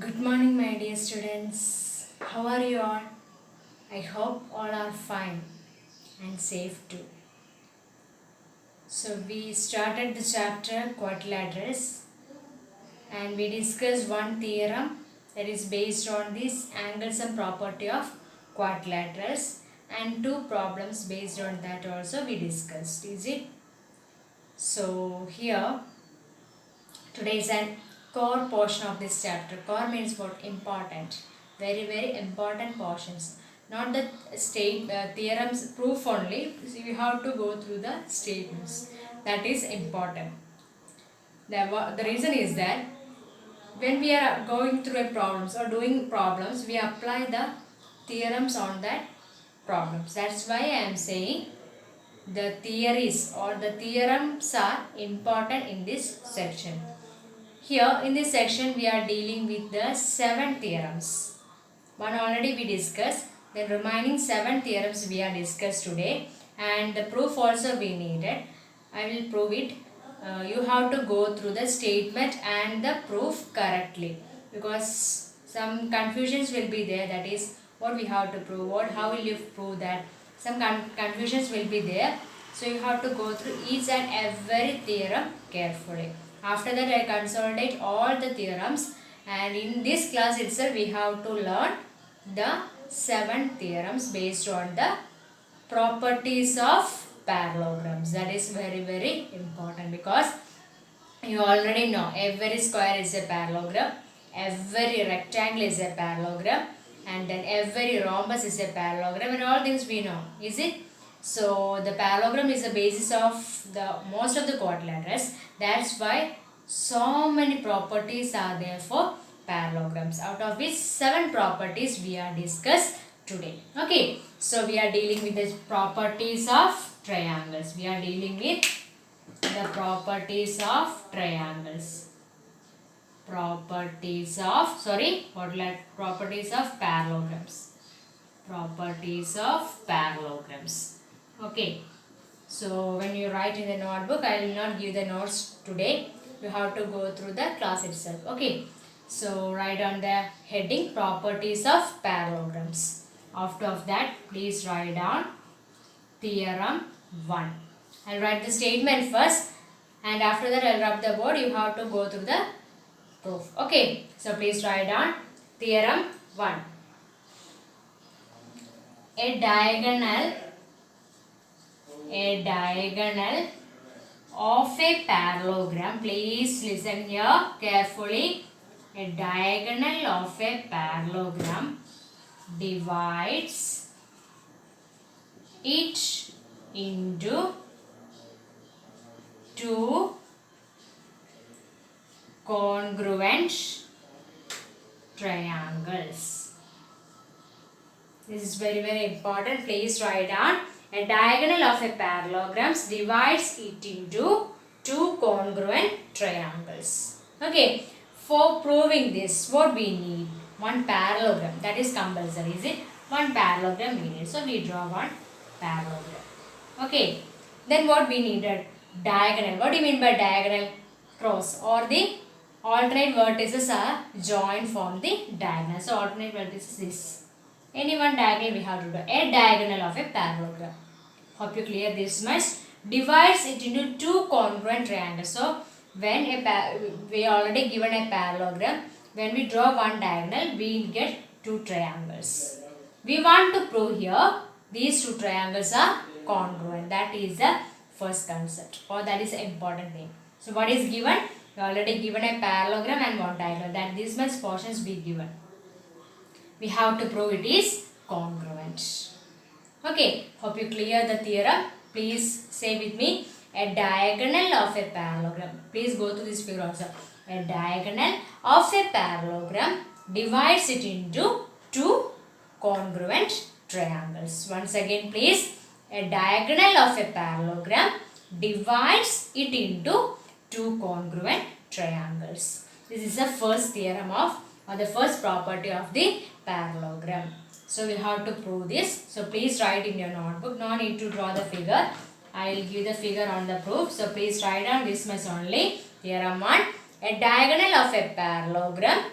Good morning, my dear students. How are you all? I hope all are fine and safe too. So, we started the chapter quadrilaterals and we discussed one theorem that is based on this angles and property of quadrilaterals and two problems based on that also we discussed. Is it? So, here today is an core portion of this chapter. Core means what? Important. Very, very important portions. Not the theorems proof only. So you have to go through the statements. That is important. The reason is that when we are going through a problems or doing problems, we apply the theorems on that problems. That's why I am saying the theories or the theorems are important in this section. Here in this section we are dealing with the 7 theorems. One already we discussed. The remaining 7 theorems we are discussed today and the proof also we needed. I will prove it. You have to go through the statement and the proof correctly because some confusions will be there. That is what we have to prove. How will you prove that? Some confusions will be there. So you have to go through each and every theorem carefully. After that I consolidate all the theorems and in this class itself we have to learn the 7 theorems based on the properties of parallelograms. That is very, very important because you already know every square is a parallelogram, every rectangle is a parallelogram, and then every rhombus is a parallelogram, and all things we know. Is it? So the parallelogram is the basis of the most of the quadrilaterals. That's why so many properties are there for parallelograms. Out of which 7 properties we are discussed today. Okay. So we are dealing with the properties of triangles. We are dealing with the properties of triangles. Properties of parallelograms. Properties of parallelograms. Okay. So when you write in the notebook, I will not give the notes today. You have to go through the class itself. Okay. So write on the heading properties of parallelograms. After that, please write down theorem 1. I'll write the statement first and after that I'll rub the board. You have to go through the proof. Okay. So please write down theorem 1. A diagonal of a parallelogram. Please listen here carefully. A diagonal of a parallelogram divides it into two congruent triangles. This is very, very important. Please write down. A diagonal of a parallelogram divides it into two congruent triangles. Okay. For proving this, what we need? One parallelogram. That is compulsory. Is it? One parallelogram we need. So we draw one parallelogram. Okay. Then what we needed? Diagonal. What do you mean by diagonal? Cross or the alternate vertices are joined from the diagonal. So alternate vertices is this. Any one diagonal we have to do. A diagonal of a parallelogram. Hope you clear this much. Divides it into two congruent triangles. So when we already given a parallelogram, when we draw one diagonal, we get two triangles. We want to prove here these two triangles are congruent. That is the first concept or that is the important thing. So what is given? We already given a parallelogram and one diagonal. That these much portions be given. We have to prove it is congruent. Okay, hope you clear the theorem. Please say with me. A diagonal of a parallelogram. Please go to this figure also. A diagonal of a parallelogram divides it into two congruent triangles. Once again, please. A diagonal of a parallelogram divides it into two congruent triangles. This is the first theorem of or the first property of the parallelogram. So we have to prove this. So please write in your notebook. No need to draw the figure. I will give the figure on the proof. So please write down this much only. Theorem 1. A diagonal of a parallelogram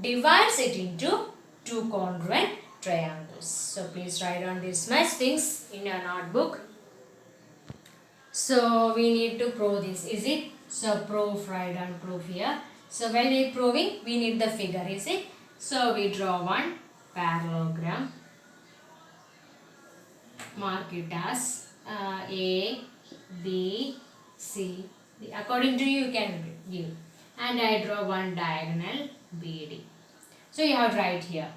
divides it into two congruent triangles. So please write down these much things in your notebook. So we need to prove this, is it? So proof, write down proof here. So when we proving, we need the figure, is it? So we draw one parallelogram. Mark it as A, B, C. According to you can give. And I draw one diagonal BD. So you have to write here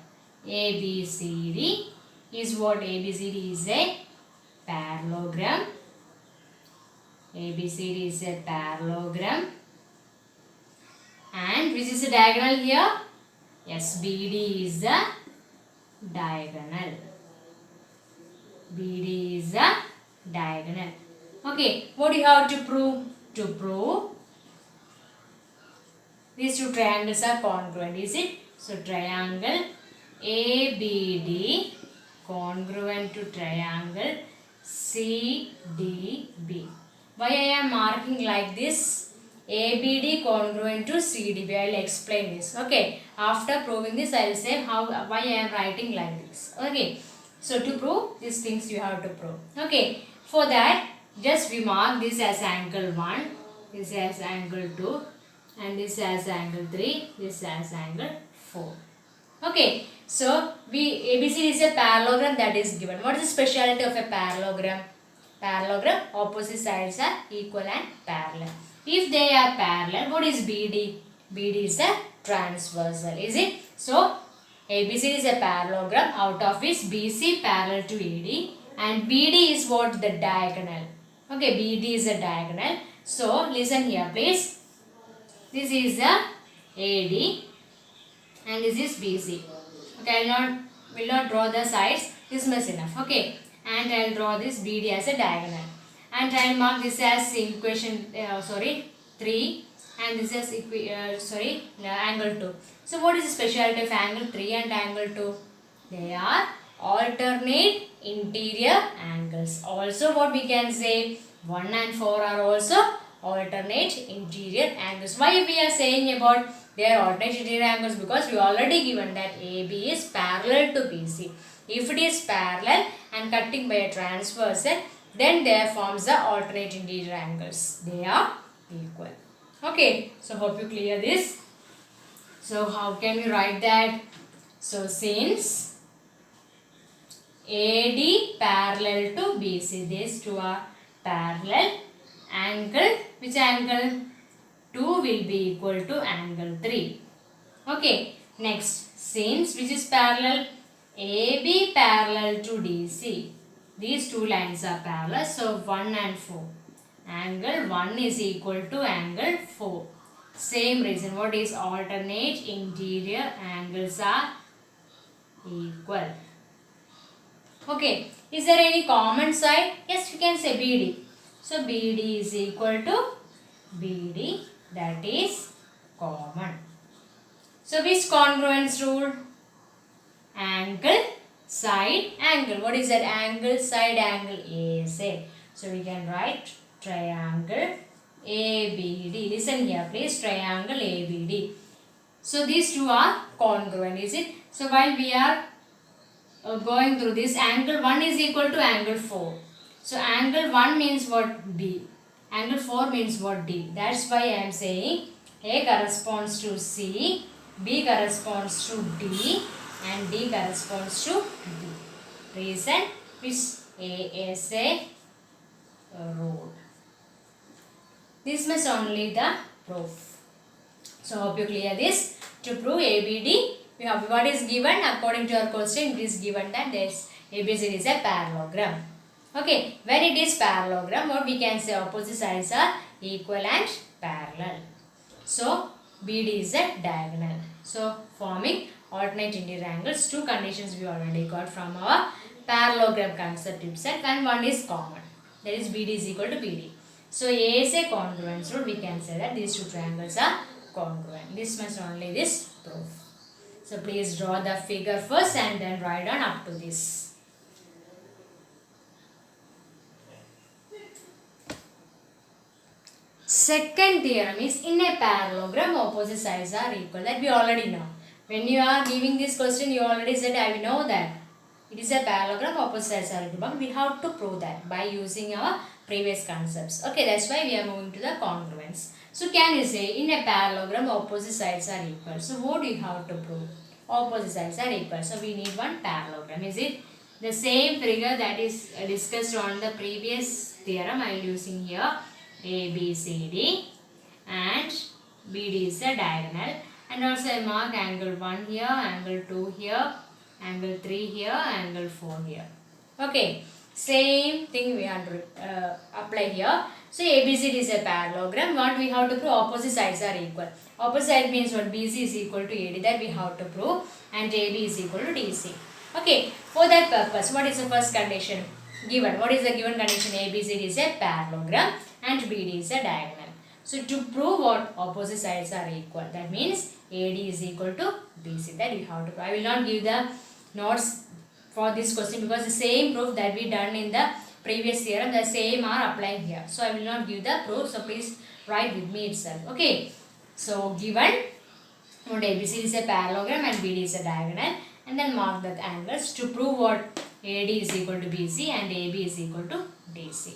ABCD is what? ABCD is a parallelogram. ABCD is a parallelogram. And which is a diagonal here? Yes, BD is a diagonal. BD is a diagonal. Okay, what do you have to prove? To prove these two triangles are congruent, is it? So triangle ABD congruent to triangle CDB. Why I am marking like this? ABD congruent to CDB. I will explain this. Okay. After proving this, I will say why I am writing like this. Okay. So to prove these things, you have to prove. Okay. For that, just we mark this as angle 1, this as angle 2, and this as angle 3, this as angle 4. Okay. So ABC is a parallelogram that is given. What is the speciality of a parallelogram? Parallelogram, opposite sides are equal and parallel. If they are parallel, what is BD? BD is a transversal, is it? So ABC is a parallelogram, out of which BC parallel to AD, and BD is what? The diagonal. Okay, BD is a diagonal. So listen here please. This is the AD and this is BC. Okay, I will not draw the sides. This much enough. Okay, and I will draw this BD as a diagonal, and I will mark this as equation 3, and this is angle 2. So what is the speciality of angle 3 and angle 2? They are alternate interior angles. Also what we can say, 1 and 4 are also alternate interior angles. Why we are saying about they are alternate interior angles? Because we already given that AB is parallel to BC. If it is parallel and cutting by a transversal, then there forms the alternate interior angles. They are equal. Okay, so hope you clear this. So how can we write that? So since AD parallel to BC, these two are parallel, angle, which angle? 2 will be equal to angle 3. Okay, next, since which is parallel? AB parallel to DC. These two lines are parallel, so 1 and 4. Angle 1 is equal to angle 4. Same reason, what is alternate interior angles are equal. Okay, is there any common side? Yes, you can say BD. So BD is equal to BD, that is common. So which congruence rule? Angle, side, angle. What is that? Angle, side, angle, ASA. So we can write triangle ABD. Listen here please, triangle ABD. So these two are congruent, is it? So while we are going through this, angle 1 is equal to angle 4. So angle 1 means what? B. Angle 4 means what? D. That's why I am saying A corresponds to C, B corresponds to D, and D corresponds to D. Reason which A is a rule. This much only the proof. So hope you clear this. To prove ABD, we have what is given according to your question. It is given that this ABCD is a parallelogram. Okay, when it is parallelogram, what we can say, opposite sides are equal and parallel. So BD is a diagonal. So forming alternate interior angles. Two conditions we already got from our parallelogram concept itself, and one is common. That is BD is equal to BD. So A is a congruence rule. We can say that these two triangles are congruent. This much only this proof. So please draw the figure first and then write down up to this. Second theorem is, in a parallelogram opposite sides are equal. That we already know. When you are giving this question, you already said I know that it is a parallelogram, opposite sides are equal. But we have to prove that by using our previous concepts. Okay, that's why we are moving to the congruence. So can you say in a parallelogram, opposite sides are equal? So what do you have to prove? Opposite sides are equal. So we need one parallelogram. Is it the same figure that is discussed on the previous theorem? I am using here A, B, C, D, and BD is a diagonal, and also I mark angle 1 here, angle 2 here, angle 3 here, angle 4 here. Okay, same thing we have to apply here. So ABCD is a parallelogram. What we have to prove? Opposite sides are equal. Opposite side means what? BC is equal to AD, that we have to prove, and AB is equal to DC. Okay, for that purpose, what is the first condition given? What is the given condition? ABCD is a parallelogram and BD is a diagonal. So to prove what? Opposite sides are equal, that means AD is equal to BC, that you have to prove. I will not give the notes for this question because the same proof that we done in the previous theorem, the same are applying here. So I will not give the proof, so please write with me itself. Okay, so given what ABCD is a parallelogram and BD is a diagonal, and then mark the angles to prove what? AD is equal to BC and AB is equal to DC.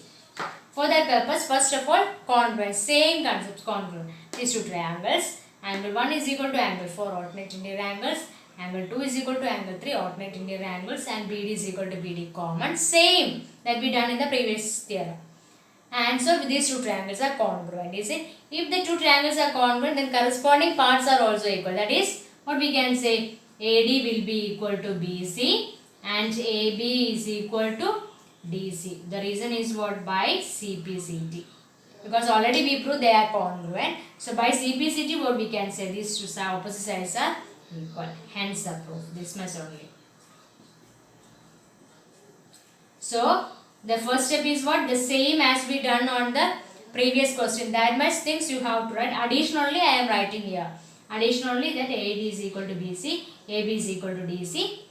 For that purpose, first of all, congruence, same concept, congruent. These two triangles, angle 1 is equal to angle 4, alternate interior angles, angle 2 is equal to angle 3, alternate interior angles, and BD is equal to BD common, same that we done in the previous theorem. And so these two triangles are congruent, is it? If the two triangles are congruent, then corresponding parts are also equal. That is, what we can say, AD will be equal to BC and AB is equal to DC. The reason is what? By CPCT. Because already we proved they are congruent. So by CPCT, what we can say, these two opposite sides are equal. Hence the proof. This much only. So the first step is what? The same as we done on the previous question. That much things you have to write. Additionally, I am writing here. Additionally, that AD is equal to BC, AB is equal to DC.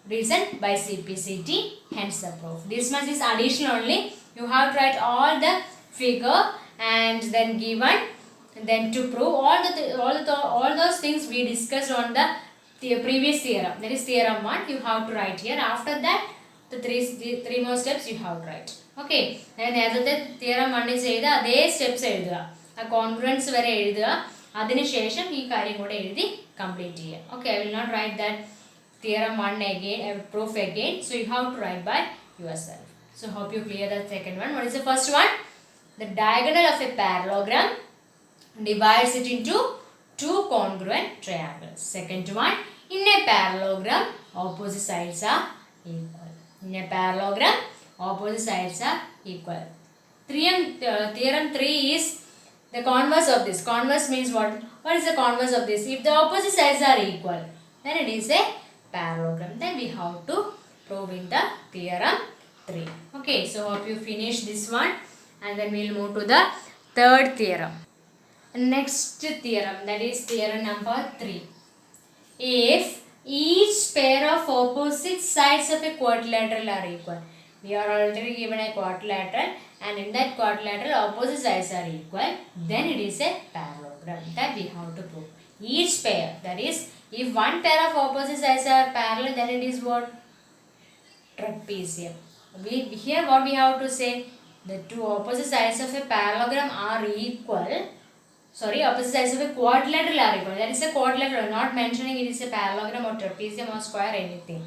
Reason by CPCT, hence the proof. This much is additionally. You have to write all the figure and then given, and then to prove all those things we discussed on the previous theorem. That is theorem 1. You have to write here. After that, the three more steps you have to write. Okay. Then നേരത്തെ theorem 1 ചെയ്ത് അതേ steps എഴുതുക. ആ congruence വരെ എഴുതുക. അതിനുശേഷം ഈ കാര്യം കൂടെ എഴുതി കംപ്ലീറ്റ് ചെയ്യുക. Okay, I will not write that theorem 1 again, proof again. So you have to write by yourself. So hope you clear the second one. What is the first one? The diagonal of a parallelogram divides it into two congruent triangles. Second one, in a parallelogram, opposite sides are equal. In a parallelogram, opposite sides are equal. Theorem 3 is the converse of this. Converse means what? What is the converse of this? If the opposite sides are equal, then it is a parallelogram. Then we have to prove in the theorem 3. Okay, so hope you finish this one, and then we will move to the third theorem. Next theorem, that is theorem number 3. If each pair of opposite sides of a quadrilateral are equal. We are already given a quadrilateral, and in that quadrilateral opposite sides are equal, then it is a parallelogram. That we have to prove. Each pair, that is, if one pair of opposite sides are parallel, then it is what? Trapezium. Here what we have to say? The two opposite sides of a parallelogram are equal. Sorry, opposite sides of a quadrilateral are equal. That is a quadrilateral. Not mentioning it is a parallelogram or trapezium or square, anything.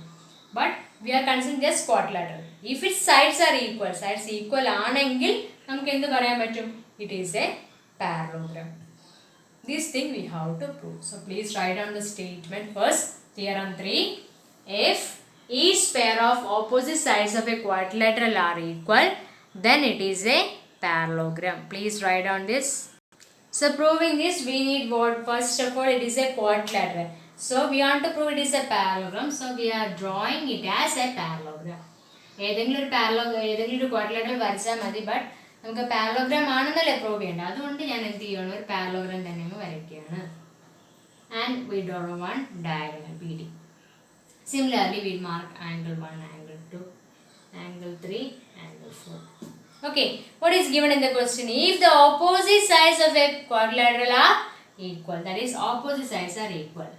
But we are considering just quadrilateral. If its sides are equal, sides equal ആണെങ്കിൽ നമുക്ക് എന്ത് പറയാൻ പറ്റും? It is a parallelogram. This thing we have to prove. So please write down the statement first. Theorem 3. If each pair of opposite sides of a quadrilateral are equal, then it is a parallelogram. Please write down this. So proving this, we need what? First of all, it is a quadrilateral. So we want to prove it is a parallelogram. So we are drawing it as a parallelogram. ഏതെങ്കിലും ഒരു quadrilateral വരച്ചാൽ മതി, but നമുക്ക് parallelogram ആണെന്നല്ലേ prove ചെയ്യേണ്ടത്. അതുകൊണ്ട് ഞാൻ എന്ത് ചെയ്യണം? ഒരു പാരലോഗ്രാം തന്നെ അങ്ങ് വരയ്ക്കുകയാണ്. And we draw one diagonal BD. Similarly, we mark angle 1, angle 2, angle 3, angle 4. Okay, what is given in the question? If the opposite sides of a quadrilateral are equal, that is opposite sides are equal.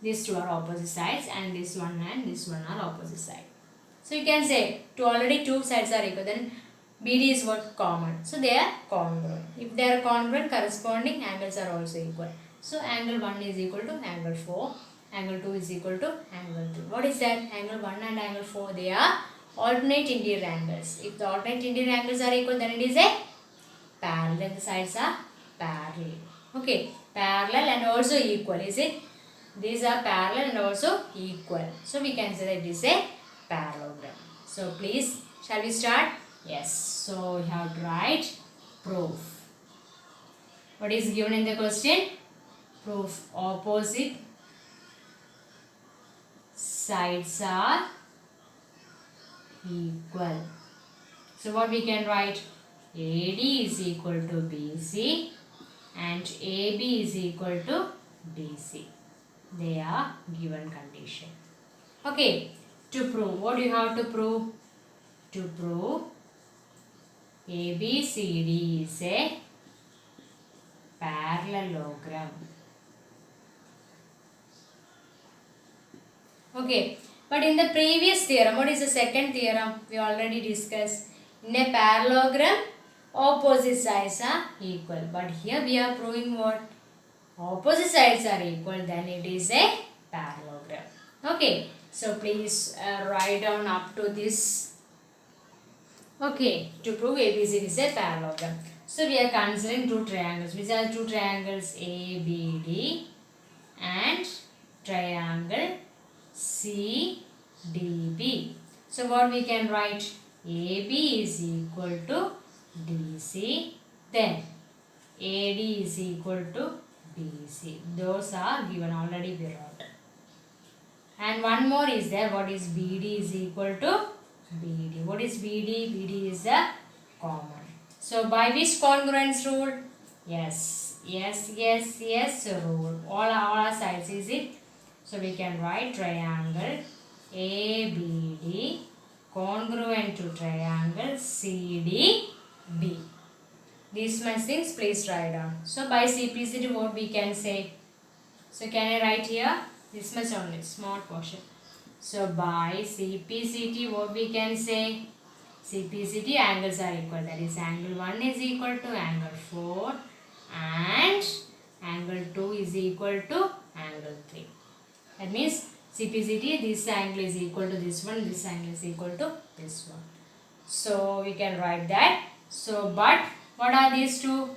These two are opposite sides and this one are opposite side. So you can say already two sides are equal, then BD is what? Common. So they are congruent. If they are congruent, corresponding angles are also equal. So angle 1 is equal to angle 4. Angle 2 is equal to angle 3. What is that? Angle 1 and angle 4, they are alternate interior angles. If the alternate interior angles are equal, then it is a parallel. The sides are parallel. Okay, parallel and also equal. Is it? These are parallel and also equal. So we can say that it is a parallelogram. So please, shall we start? Yes. So we have to write proof. What is given in the question? Proof. Opposite sides are equal. So what we can write? AD is equal to BC and AB is equal to DC. They are given condition. Okay. To prove, what do you have to prove? To prove ABCD is a parallelogram. Okay, but in the previous theorem, what is the second theorem? We already discussed. In a parallelogram, opposite sides are equal. But here we are proving what? Opposite sides are equal, then it is a parallelogram. Okay, so please write down up to this. Okay, to prove ABC is a parallelogram. So we are considering two triangles. Which are two triangles? ABD and triangle CDB. So what we can write? AB is equal to DC. Then AD is equal to BC. Those are given, already we wrote. And one more is there. What is BD is equal to BD. What is BD? BD is the common. So by which congruence rule? Yes rule. All our sides, is it? So we can write triangle ABD congruent to triangle CDB. These much things please write down. So by CPCD what we can say? So can I write here? This much only, small portion. So by CPCD what we can say? CPCD angles are equal. That is angle 1 is equal to angle 4 and angle 2 is equal to angle 3. That means CPCD, this angle is equal to this one, this angle is equal to this one. So we can write that. So but what are these two?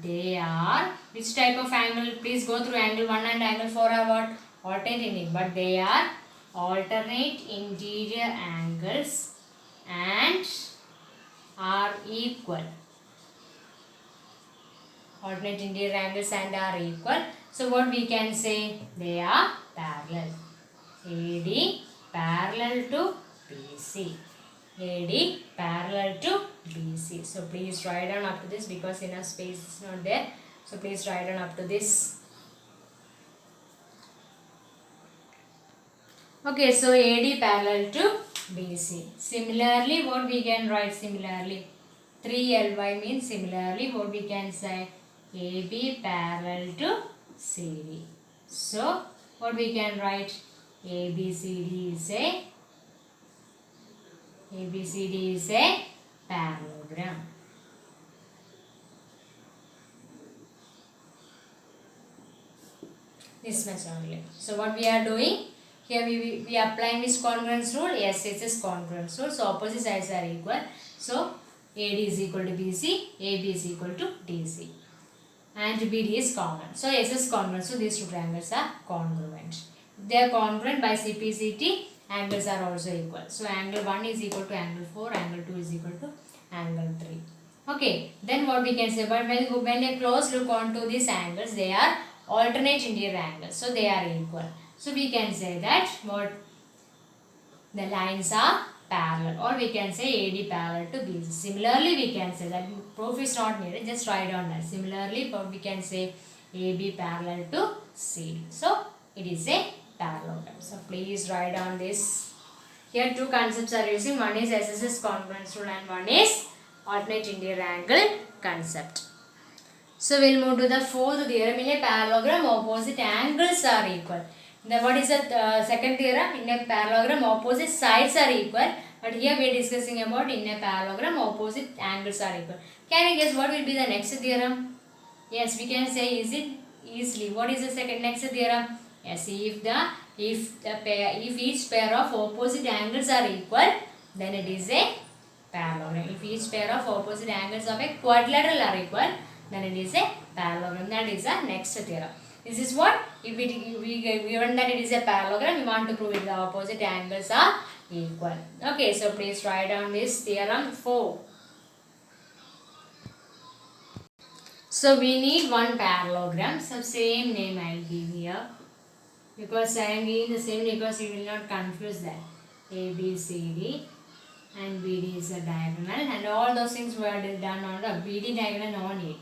They are which type of angle? Please go through angle 1 and angle 4 are what? Alternate, but they are alternate interior angles and are equal. Alternate interior angles and are equal. So what we can say? They are parallel. AD parallel to BC. AD parallel to BC. So please write down up to this because enough space is not there. So please write down up to this. Okay, so AD parallel to BC. Similarly, what we can write? Similarly, 3LY means similarly what we can say? AB parallel to CD. So what we can write? ABCD is a parallelogram. This much only. So what we are doing? Here we are applying this congruence rule. Yes, it is congruence rule. So opposite sides are equal. So AD is equal to BC, AB is equal to DC. And BD is common. So S is congruent. So these two triangles are congruent. If they are congruent by CPCT, angles are also equal. So angle 1 is equal to angle 4, angle 2 is equal to angle 3. Okay, then what we can say? But when a close look onto these angles, they are alternate interior angles. So they are equal. So we can say that what? The lines are parallel, or we can say AD parallel to BC. Similarly, we can say that proof is not needed, just write down that. Similarly, we can say AB parallel to CD. So it is a parallelogram. So please write down this. Here two concepts are using. One is SSS congruence rule and one is alternate interior angle concept. So we'll move to the fourth theorem. In a parallelogram, opposite angles are equal. Then what is the second theorem? In a parallelogram, opposite sides are equal. But here we are discussing about in a parallelogram, opposite angles are equal. Can you guess what will be the next theorem? Yes, we can say is it easily. What is the second next theorem? Yes, if each pair of opposite angles are equal, then it is a parallelogram. If each pair of opposite angles of a quadrilateral are equal, then it is a parallelogram. That is the next theorem. This is what if we given that it is a parallelogram, we want to prove it the opposite angles are equal. Okay, so please write down this theorem 4. So we need one parallelogram. So same name I will give here, because I am giving the same because you will not confuse that. A, B, C, D and BD is a diagonal, and all those things were done on the BD diagonal on it.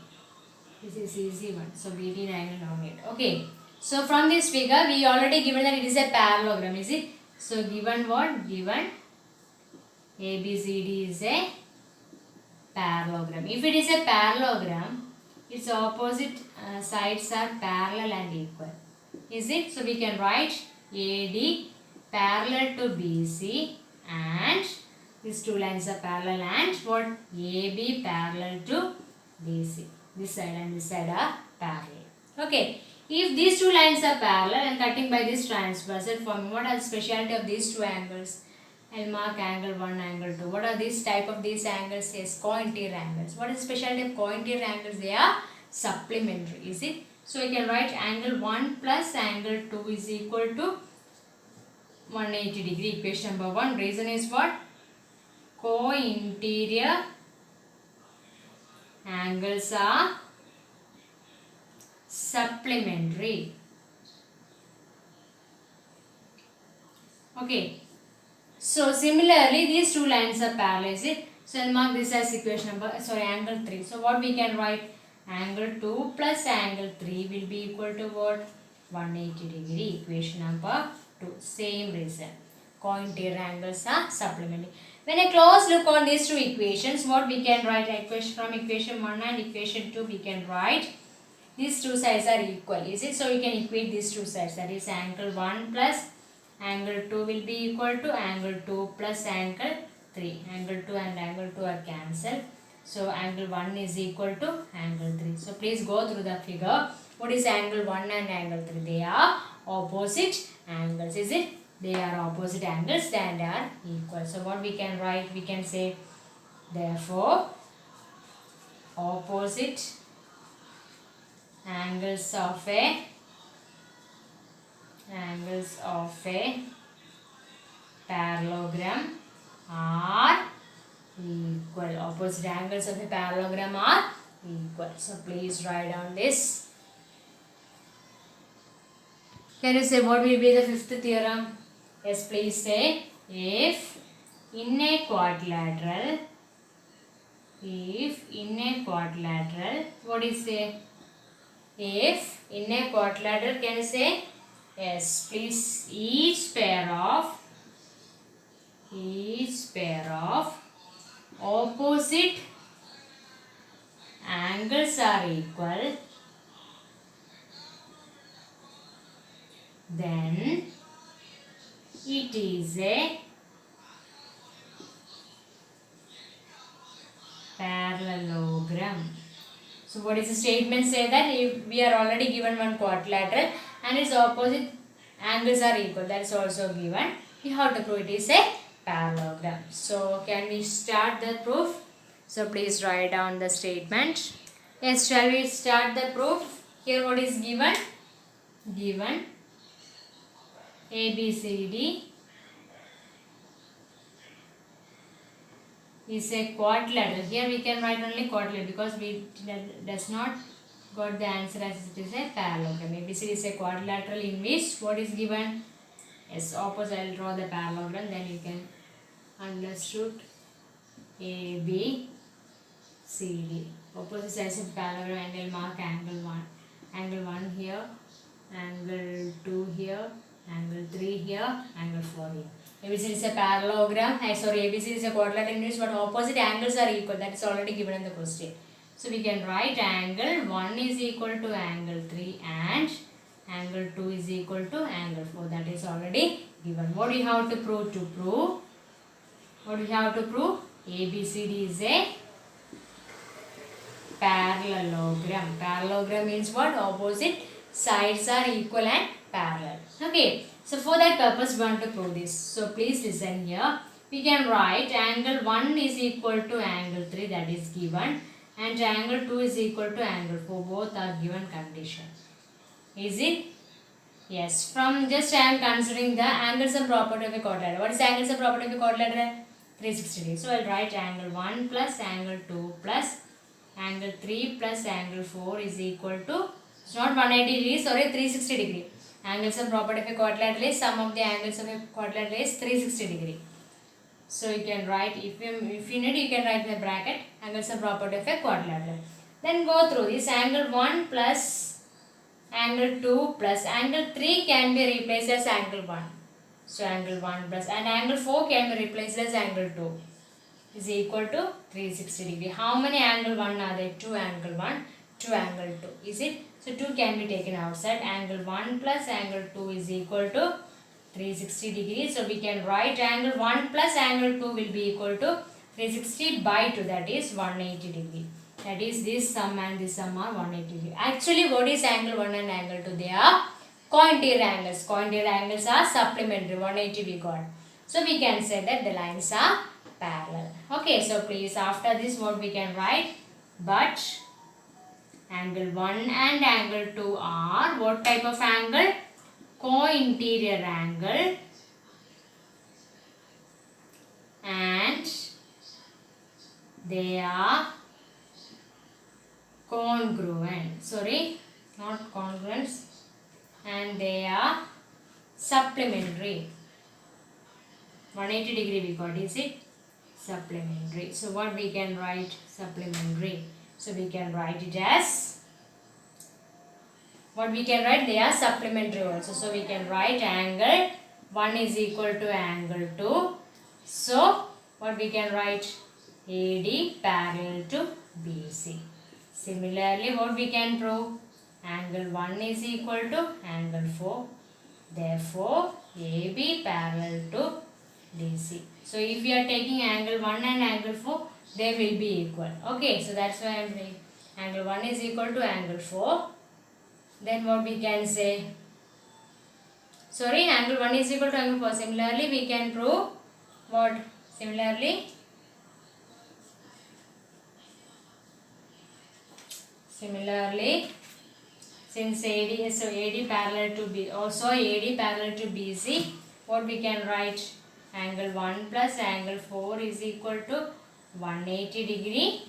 This is easy one. So BD diagonal on it. Okay. So from this figure we already given that it is a parallelogram, is it? So given what? Given ABCD is a parallelogram. If it is a parallelogram, its opposite sides are parallel and equal. Is it? So we can write AD parallel to BC and these two lines are parallel, and what? AB parallel to BC. This side and this side are parallel. Okay. If these two lines are parallel and cutting by this transversal forming, what are the speciality of these two angles? I'll mark angle 1, angle 2. What are these type of these angles? Yes, co-interior angles. What is the speciality of co-interior angles? They are supplementary. Is it? So you can write angle 1 plus angle 2 is equal to 180 degree. Equation number 1. Reason is what? Co-interior angles are supplementary. Okay. So similarly, these two lines are parallel. Is it? So I'll mark this as equation number, angle 3. So what we can write? Angle 2 plus angle 3 will be equal to what? 180 degree. Equation number 2. Same reason. Co-interior angles are supplementary. When a close look on these two equations, what we can write? From equation 1 and equation 2 we can write these two sides are equal. Is it? So we can equate these two sides. That is angle 1 plus angle 2 will be equal to angle 2 plus angle 3. Angle 2 and angle 2 are cancelled. So angle 1 is equal to angle 3. So please go through the figure. What is angle 1 and angle 3? They are opposite angles. Is it? They are opposite angles and are equal. So what we can write? We can say therefore opposite angles of a parallelogram are equal. Opposite angles of a parallelogram are equal. So please write down this. Can you say what will be the fifth theorem? Yes, please say if in a quadrilateral, what is say? If in a quadrilateral, can you say? Yes, please. Each pair of opposite angles are equal, then it is a parallelogram. So what is the statement? Say that if we are already given one quadrilateral and its opposite angles are equal, that is also given. We have to prove it is a parallelogram. So can we start the proof? So please write down the statement. Yes, shall we start the proof? Here what is given? Given ABCD is a quadrilateral. Here we can write only quadrilateral because we does not got the answer as it is a parallelogram. ABCD is a quadrilateral in which what is given? Yes, opposite. I will draw the parallelogram, then you can understood. ABCD. Opposite sides of parallelogram, and I will mark angle 1. Angle 1 here, angle 2 here, angle 3 here, angle 4 here. ABCD is a parallelogram. ABCD is a quadrilateral in which what opposite angles are equal. That is already given in the question. So we can write angle 1 is equal to angle 3 and angle 2 is equal to angle 4. That is already given. What do you have to prove? What do you have to prove? ABCD is a parallelogram. Parallelogram means what? Opposite sides are equal and parallel. Okay. So for that purpose we want to prove this. So please listen here. We can write angle 1 is equal to angle 3, that is given, and angle 2 is equal to angle 4. Both are given condition. Is it? Yes. From just I am considering the angles and property of a quadrilateral. What is the angles and property of a quadrilateral? 360 degrees. So I will write angle 1 plus angle 2 plus angle 3 plus angle 4 is equal to, it's not 180 degrees, sorry, 360 degree. Angles and property of a quadrilateral is sum of the angles of a quadrilateral is 360 degree. So you can write, if you need, you can write in the bracket angles and property of a quadrilateral. Then go through this. Angle 1 plus angle 2 plus angle 3 can be replaced as angle 1. So angle 1 plus, and angle 4 can be replaced as angle 2 is equal to 360 degree. How many angle 1 are there? 2 angle 1, 2 angle 2. Is it? So 2 can be taken outside. Angle 1 plus angle 2 is equal to 360 degrees. So we can write angle 1 plus angle 2 will be equal to 360 by 2, that is 180 degree. That is this sum and this sum are 180 degree. Actually what is angle 1 and angle 2? They are cointer angles. Cointer angles are supplementary. 180 we got. So we can say that the lines are parallel. Okay, so please after this what we can write? But angle 1 and angle 2 are what type of angle? Co-interior angle, and they are congruent. Sorry, not congruent, and they are supplementary. 180 degree we got, is it? Supplementary. So what we can write? Supplementary. So we can write it as, what we can write? They are supplementary also. So we can write angle 1 is equal to angle 2. So what we can write? AD parallel to BC. Similarly, what we can prove? Angle 1 is equal to angle 4. Therefore, AB parallel to DC. So if we are taking angle 1 and angle 4, they will be equal. Okay, so that's why I am saying angle 1 is equal to angle 4. Then what we can say? Sorry, angle 1 is equal to angle 4. Similarly, we can prove what? Similarly, since AD, so AD parallel to B, also AD parallel to BC, what we can write? Angle 1 plus angle 4 is equal to 180 degree.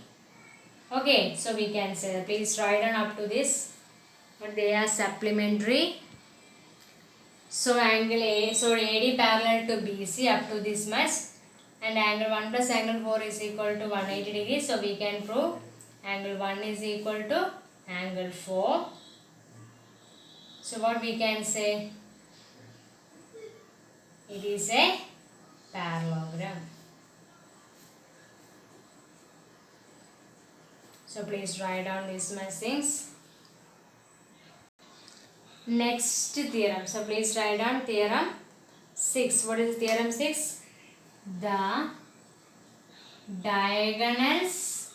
Okay, so we can say, please write down up to this, but they are supplementary. So angle A, so AD parallel to BC up to this much, and angle 1 plus angle 4 is equal to 180 degrees. So we can prove angle 1 is equal to angle 4. So what we can say? It is a parallelogram. So please write down these much things. Next theorem. So please write down theorem 6. What is theorem 6? The diagonals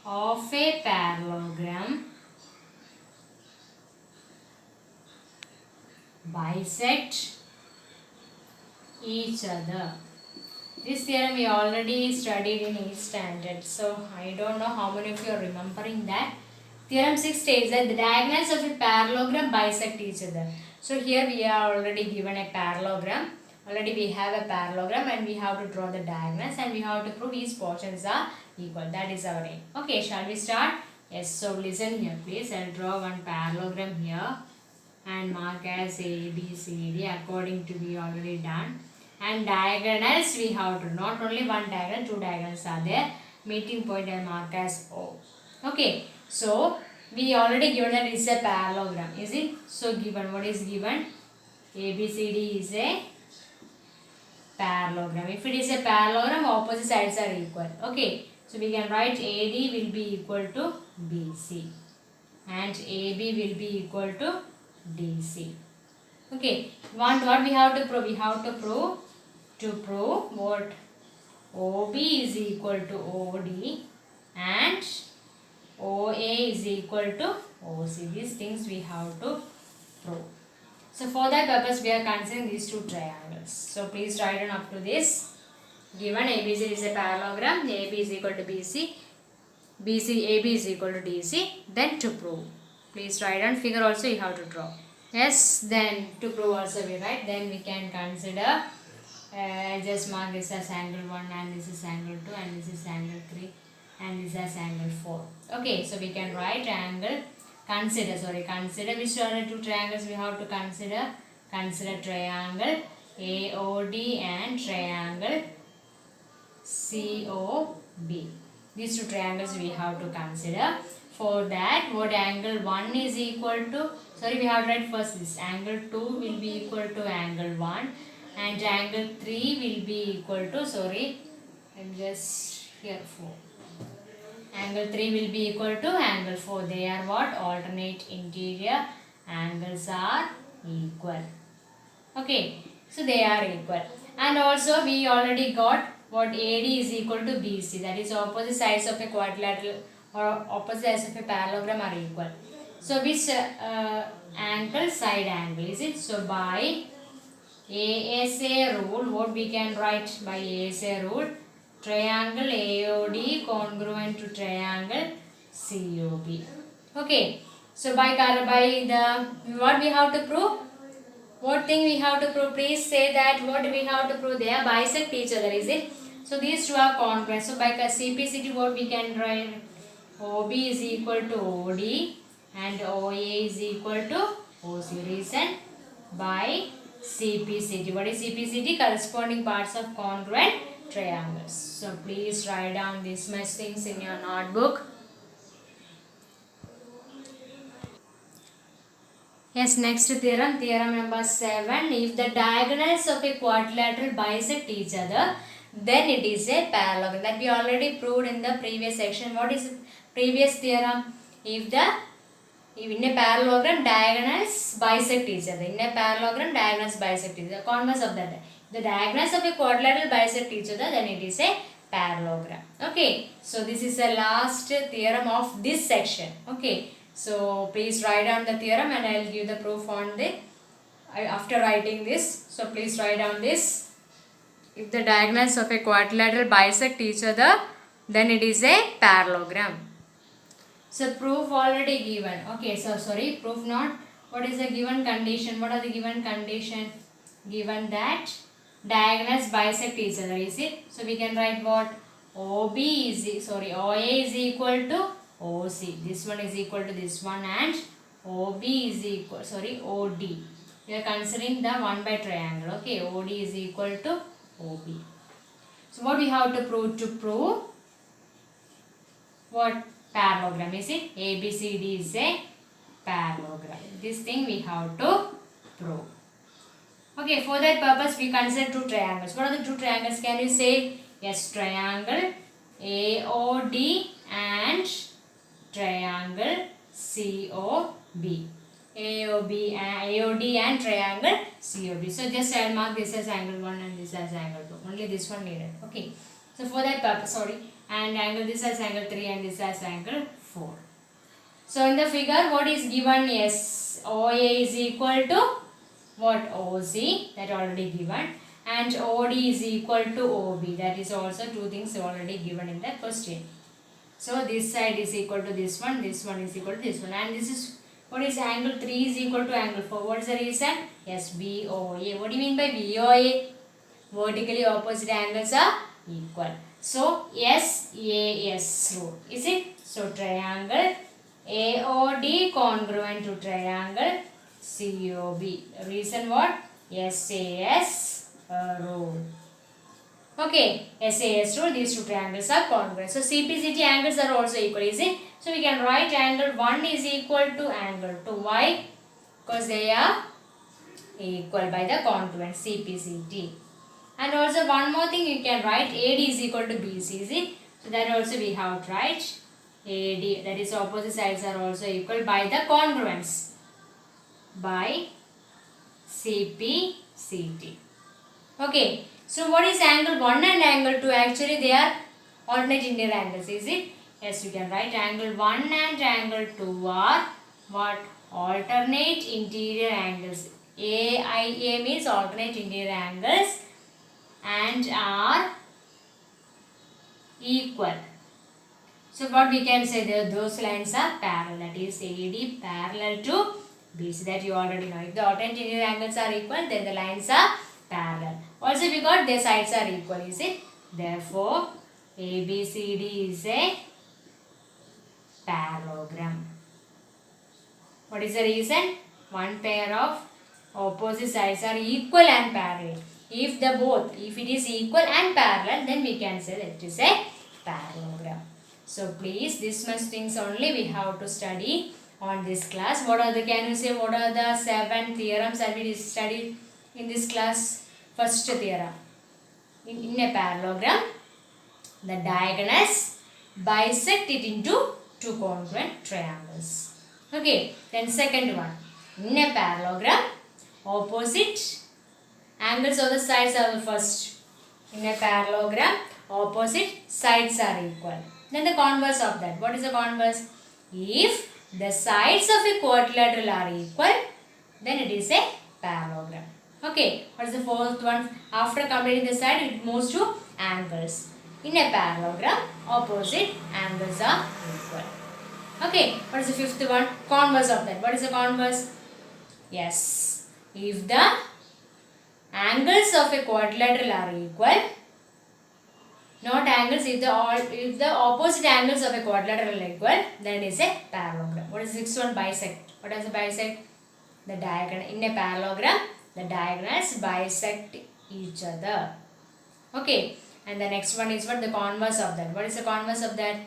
of a parallelogram bisect each other. This theorem we already studied in 8th standard. So I don't know how many of you are remembering that. Theorem 6 states that the diagonals of a parallelogram bisect each other. So here we are already given a parallelogram. Already we have a parallelogram and we have to draw the diagonals and we have to prove each portions are equal. That is our aim. Okay, shall we start? Yes, so listen here please. I will draw one parallelogram here and mark as A, B, C, D according to we already done. And diagonals we have to, not only one diagonal, two diagonals are there. Meeting point I mark as O. Okay, so we already given that it is a parallelogram, is it? So given, what is given? ABCD is a parallelogram. If it is a parallelogram, opposite sides are equal. Okay, so we can write AD will be equal to BC and AB will be equal to DC. Okay, what we have to prove? We have to prove what OB is equal to OD and OA is equal to OC. These things we have to prove. So for that purpose we are considering these two triangles. So please write down up to this. Given ABC is a parallelogram, AB is equal to BC, AB is equal to DC. Then to prove, please write down. Figure also you have to draw. Yes, then to prove also we write. Then we can consider. I just mark this as angle 1 and this is angle 2 and this is angle 3 and this as angle 4. Okay, so we can write angle. Consider which are the two triangles we have to consider. Consider triangle AOD and triangle COB. These two triangles we have to consider. For that, what angle 1 is equal to, we have to write first this. Angle 2 will be equal to angle 1 and angle 3 will be equal to, I'm just here 4. Angle 3 will be equal to angle 4. They are what? Alternate interior angles are equal. Okay, so they are equal. And also we already got what AD is equal to BC. That is opposite sides of a quadrilateral or opposite sides of a parallelogram are equal. So which angle? Side angle is it? So by ASA rule, what we can write by ASA rule? Triangle AOD congruent to triangle COB. Okay. So by the what we have to prove? What thing we have to prove? Please say that what we have to prove. They are bisect each other, is it? So these two are congruent. So by CPCT, what we can write? OB is equal to OD and OA is equal to OC. Reason by CPCT. What is CPCT? Corresponding parts of congruent triangles. So please write down these much things in your notebook. Yes, next theorem number 7. If the diagonals of a quadrilateral bisect each other, then it is a parallelogram. That we already proved in the previous section. What is the previous theorem? If in a parallelogram diagonals bisect each other. In a parallelogram diagonals bisect each other. Converse of that. The diagonals of a quadrilateral bisect each other, then it is a parallelogram. Okay. So this is the last theorem of this section. Okay. So please write down the theorem and I will give the proof on the after writing this. So please write down this. If the diagonals of a quadrilateral bisect each other, then it is a parallelogram. So proof already given. Okay, so proof not. What is the given condition? What are the given condition? Given that diagonals bisect each other, is it? So we can write what? OA is equal to OC. This one is equal to this one and OB is equal, OD. We are considering the 1 by triangle. Okay, OD is equal to OB. So what we have to prove? To prove what? Parallelogram, is it? ABCD is a parallelogram. This thing we have to prove. Okay, for that purpose we consider two triangles. What are the two triangles? Can you say? Yes, triangle AOD and triangle COB. AOD and triangle COB. So just I will mark this as angle 1 and this as angle 2. Only this one needed. Okay. So for that purpose, and angle this as angle 3 and this as angle 4. So in the figure, what is given? Yes, OA is equal to what? OC, that already given, and OD is equal to OB. That is also two things already given in the question. So this side is equal to this one is equal to this one, and this is what is angle 3 is equal to angle 4. What is the reason? Yes, BOA. What do you mean by BOA? Vertically opposite angles are equal. So SAS rule, is it? So triangle AOD congruent to triangle COB. Reason what? SAS rule. Okay, SAS rule, these two triangles are congruent. So CPCT angles are also equal, is it? So we can write angle 1 is equal to angle 2. Why? Because they are equal by the congruent CPCT. And also one more thing you can write, AD is equal to BC, is it? So that also we have to write AD, that is opposite sides are also equal by the congruence. by CP CT. Okay, so what is angle 1 and angle 2? Actually, they are alternate interior angles, is it? Yes, you can write angle 1 and angle 2 are what? Alternate interior angles. AIA means alternate interior angles and are equal. So what we can say there, those lines are parallel. That is AD parallel to BC. That you already know. If the alternate interior angles are equal, then the lines are parallel. Also we got their sides are equal, is it? Therefore, ABCD is a parallelogram. What is the reason? One pair of opposite sides are equal and parallel. If it is equal and parallel, then we can say that it is a parallelogram. So please, this much things only we have to study on this class. Can you say what are the 7 theorems that we studied in this class? First theorem. In a parallelogram, the diagonals bisect it into two congruent triangles. Okay, then second one. In a parallelogram, opposite angles of the sides are first. In a parallelogram, opposite sides are equal. Then the converse of that. What is the converse? If the sides of a quadrilateral are equal, then it is a parallelogram. Okay, what is the fourth one? After completing the side, it moves to angles. In a parallelogram, opposite angles are equal. Okay, what is the fifth one? Converse of that. What is the converse? Yes, if the angles of a quadrilateral are equal, not angles, if the opposite angles of a quadrilateral are equal, then it is a parallelogram. What is the sixth one? Bisect. What is the bisect? The diagonal. In a parallelogram, the diagonals bisect each other. Okay, and the next one is what? The converse of that. What is the converse of that?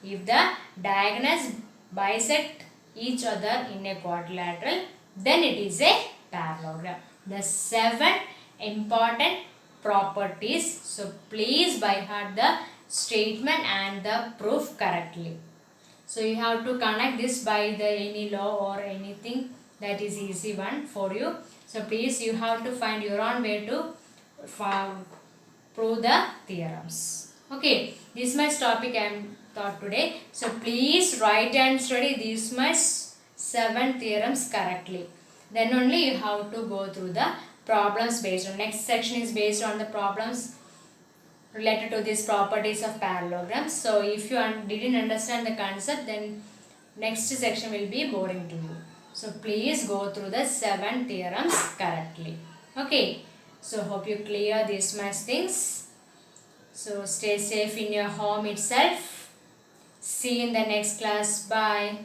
If the diagonals bisect each other in a quadrilateral, then it is a parallelogram. The 7 important properties. So please by heart the statement and the proof correctly. So you have to connect this by the any law or anything, that is easy one for you. So please you have to find your own way to prove the theorems. Okay, this much topic I am taught today. So please write and study these much 7 theorems correctly. Then only you have to go through the problems based on. Next section is based on the problems related to these properties of parallelograms. So if you didn't understand the concept, then next section will be boring to you. So please go through the 7 theorems correctly. Okay. So hope you clear these much things. So stay safe in your home itself. See you in the next class. Bye.